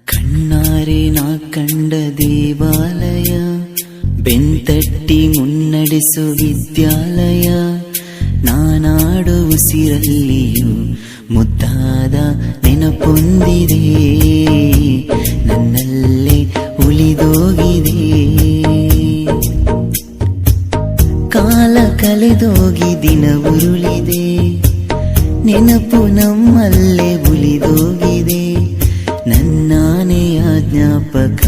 ಕಣ್ಣಾರೆ ನಾ ಕಂಡ ದೇವಾಲಯ, ಬೆಂತಟ್ಟಿ ಮುನ್ನಡೆಸು ವಿದ್ಯಾಲಯ. ನಾನಾಡು ಉಸಿರಲ್ಲಿಯೂ ಮುದ್ದಾದ ನೆನಪೊಂದಿದೆ, ನನ್ನಲ್ಲೇ ಉಳಿದೋಗಿದೆ. ಕಾಲ ಕಳೆದೋಗಿ ದಿನ ಉರುಳಿದೆ, ನೆನಪು ನಮ್ಮಲ್ಲೇ ಉಳಿದೋಗಿದೆ. ನನ್ನಾನೆಯ ಜ್ಞಾಪಕ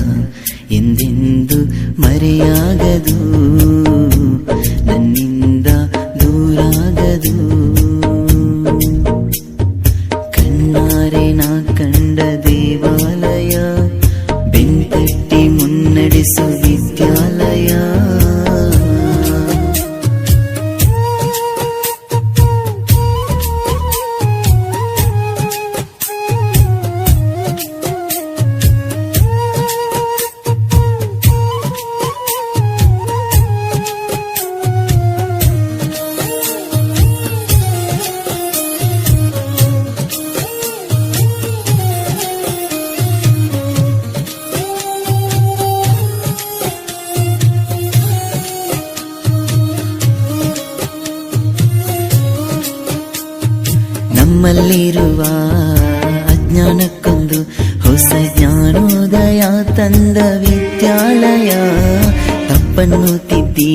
ಎಂದೆಂದು ಮರೆಯಾಗದು, ನನ್ನಿಂದ ದೂರಾಗದು. ಕಣ್ಣಾರೆ ನಾ ಕಂಡ ದೇವಾಲಯ, ಬೆಂತಟ್ಟಿ ಮುನ್ನಡೆಸು ವಿದ್ಯಾಲಯ. ನಮ್ಮಲ್ಲಿರುವ ಅಜ್ಞಾನಕ್ಕೊಂದು ಹೊಸ ಜ್ಞಾನೋದಯ ತಂದ ವಿದ್ಯಾಲಯ. ತಪ್ಪನ್ನು ತಿದ್ದಿ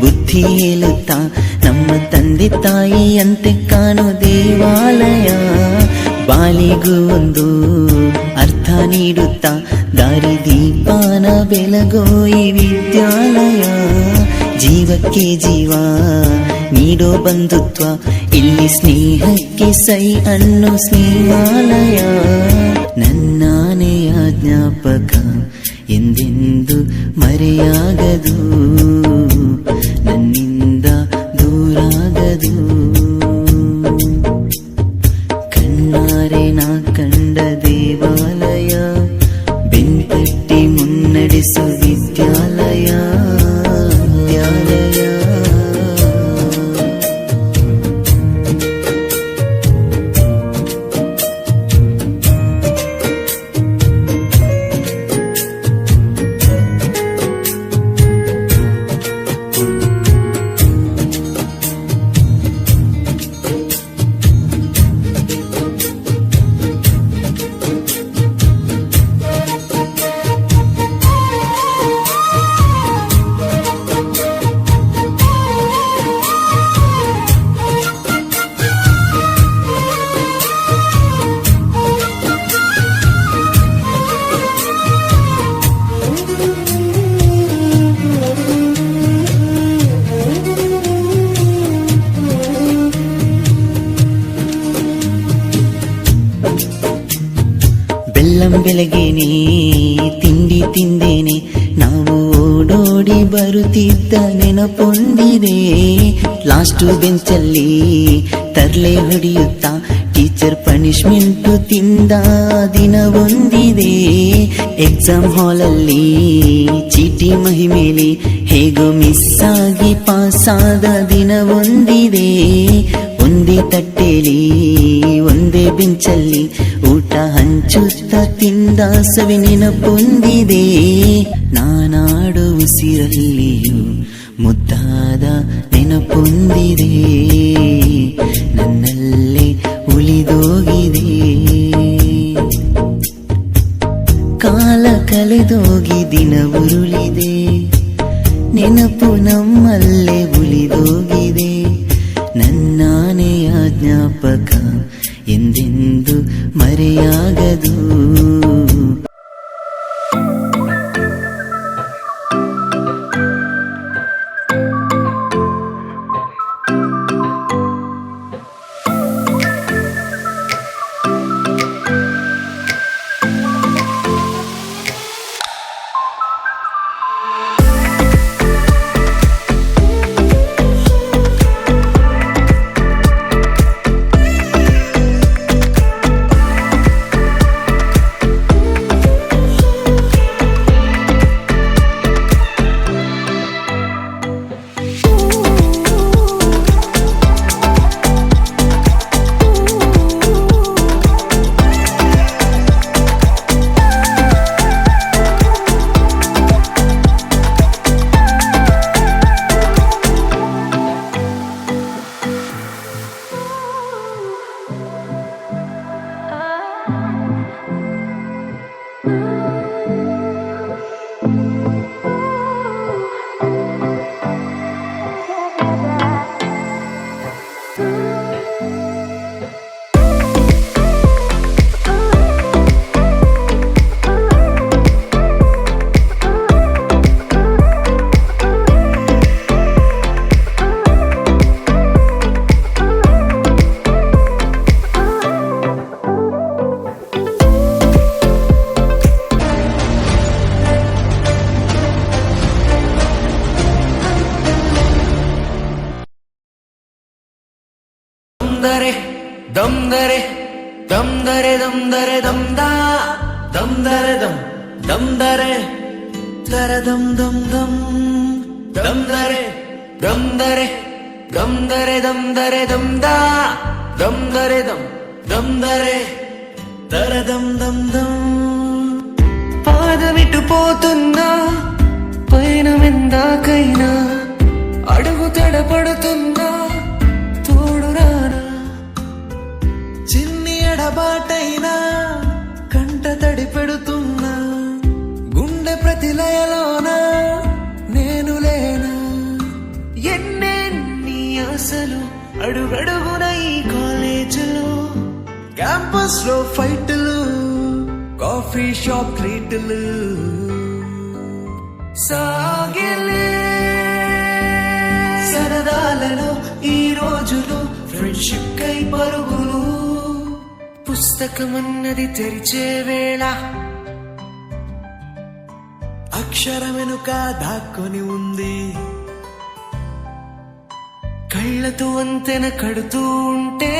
ಬುದ್ಧಿ ಹೇಳುತ್ತಾ ನಮ್ಮ ತಂದೆ ತಾಯಿಯಂತೆ ಕಾಣೋ ದೇವಾಲಯ. ಬಾಲಿಗೂ ಒಂದು ಅರ್ಥ ನೀಡುತ್ತಾ ದಾರಿ ದೀಪಾನ ಬೆಳಗೋ ಈ ವಿದ್ಯಾಲಯ. ಜೀವಕ್ಕೆ ಜೀವ ನೀಡೋ ಬಂಧುತ್ವ, ಇಲ್ಲಿ ಸ್ನೇಹಕ್ಕೆ ಸೈ ಅನ್ನೋ ಸ್ನೇಹಾಲಯ. ನನ್ನಾನೆಯ ಜ್ಞಾಪಕ ಎಂದೆಂದು ಮರೆಯಾಗದು, ನನ್ನಿಂದ ದೂರಾಗದು. ಕಣ್ಣಾರೆ ನಾ ಕಂಡ ದೇವಾಲಯ, ಬೆಂತಟ್ಟಿ ಮುನ್ನಡೆಸು ವಿದ್ಯಾಲಯ. ಬೆಳ್ಳಂ ಬೆಳಗ್ಗೆನೆ ತಿಂಡಿ ತಿಂದೇನೆ, ನಾವು ಓಡೋಡಿ ಬರುತ್ತಿದ್ದ ನೆನಪೊಂದಿದೆ. ಲಾಸ್ಟ್ ಬೆಂಚಲ್ಲಿ ತರ್ಲೆ ಹೊಡೆಯುತ್ತಾ ಟೀಚರ್ ಪನಿಷ್ಮೆಂಟು ತಿಂದ ದಿನ ಒಂದಿದೆ. ಎಕ್ಸಾಮ್ ಹಾಲಲ್ಲಿ ಚೀಟಿ ಮಹಿಮೇಲೆ ಹೇಗೋ ಮಿಸ್ ಆಗಿ ಪಾಸಾದ ದಿನ ಒಂದಿದೆ. ಒಂದೇ ತಟ್ಟೆಲಿ ಒಂದೇ ಬೆಂಚಲ್ಲಿ ಊಟ ಹಂಚುತ್ತಾ ತಿಂದ ಸವಿ ನೆನಪೊಂದಿದೆ. ನಾನಾಡು ಉಸಿರಲ್ಲಿಯೂ ಮುದ್ದಾದ ನೆನಪೊಂದಿದೆ, ನನ್ನಲ್ಲೇ ಉಳಿದೋಗಿದೆ. ಕಾಲ ಕಳೆದೋಗಿ ದಿನ ಉರುಳಿದೆ, ನೆನಪು ನಮ್ಮಲ್ಲೇ ಉಳಿದೋಗಿದೆ. ನನ್ನಾನೆಯ ಜ್ಞಾಪಕ ಎಂದೆಂದು ಮರೆಯಾಗದು. దమ్దరే దమ్దరే దమ్దరే దమ్దా దమ్దరే దమ్దరే దరదం దం దం దమ్దరే దమ్దరే దమ్దరే దమ్దరే దమ్దా దమ్దరే దమ్దరే దరదం దం దం పాదమిటు పోతున్నా పైన మెందాకైనా అడుగు తడపడుతున్నా తోడురానా చిన్ని ఎడబాటైనా కంట తడి పెడుతున్నా గుండె ప్రతిలయలోన నేను లేనా ఎన్నెన్ని ఆశలు అడుగడుగున ఈ కాలేజీలో క్యాంపస్ లో ఫైట్లు కాఫీ షాప్ ట్రీట్లు సాగిలే సరదాలలో ఈ రోజులు ఫ్రెండ్షిప్ కై పరుగులు పుస్తకమన్నది తెరిచే వేళ అక్షరమెనుక దాక్కొని ఉంది కళ్ళతో అంతెన కడుతూ ఉంటే